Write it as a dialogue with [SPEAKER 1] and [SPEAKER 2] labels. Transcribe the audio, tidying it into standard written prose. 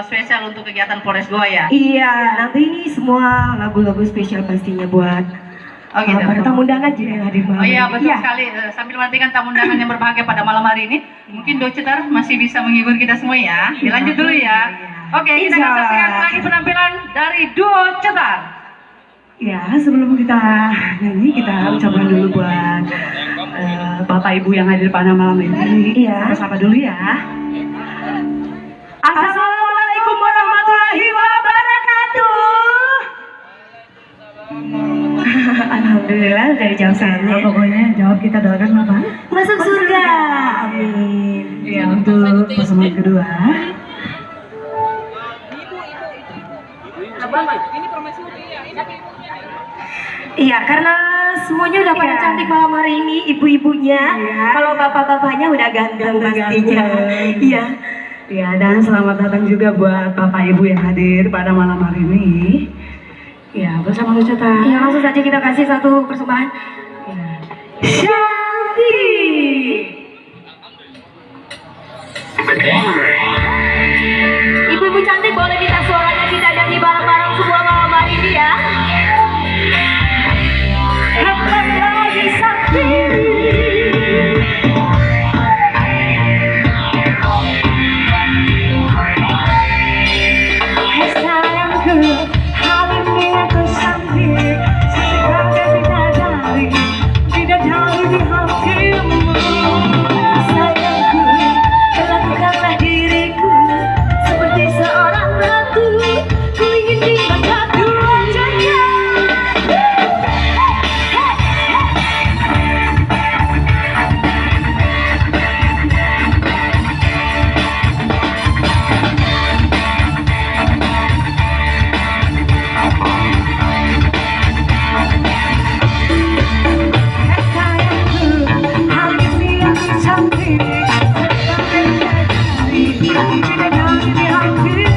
[SPEAKER 1] spesial untuk kegiatan Polres Goa ya?
[SPEAKER 2] Iya, nanti ini semua lagu-lagu spesial pastinya buat
[SPEAKER 1] gitu.
[SPEAKER 2] para tamu undangan juga yang hadir malam
[SPEAKER 1] Oh iya,
[SPEAKER 2] ini.
[SPEAKER 1] betul sekali. Sambil menantikan tamu undangan yang berbahagia pada malam hari ini, mungkin Do Cetar masih bisa menghibur kita semua ya. Dilanjut dulu ya. Oke, kita akan saksikan lagi penampilan dari Duo Cetar.
[SPEAKER 2] Ya, sebelum kita nyanyi, kita ucapkan dulu buat Bapak Ibu yang hadir pada malam ini. Iya. Sapa dulu ya. Assalamualaikum warahmatullahi wabarakatuh. Alhamdulillah dari jawab saya. Pokoknya jawab kita doakan apa? Masuk surga. Amin. Ya, untuk pasangan kedua. Iya, karena semuanya udah pada cantik malam hari ini, ibu-ibunya. Kalau bapak-bapaknya udah ganteng pastinya. Iya. Ya, dan selamat datang juga buat bapak ibu yang hadir pada malam hari ini. Ya, bersama Lu Cetar. Ya, langsung saja kita kasih satu persembahan. Ya. Shanti. Ibu-ibu cantik, boleh minta suaranya kita nyanyi bareng-bareng semua malam hari ini ya. Kapan lagi sakti. Hai sayangku, hari ini aku sakti. Sekarang bidadari di hatimu. Sayangku, perlakukanlah diriku seperti seorang ratu. Ku ingin dibaca dua jaya. Cantik, sekarang bidadari di hatimu.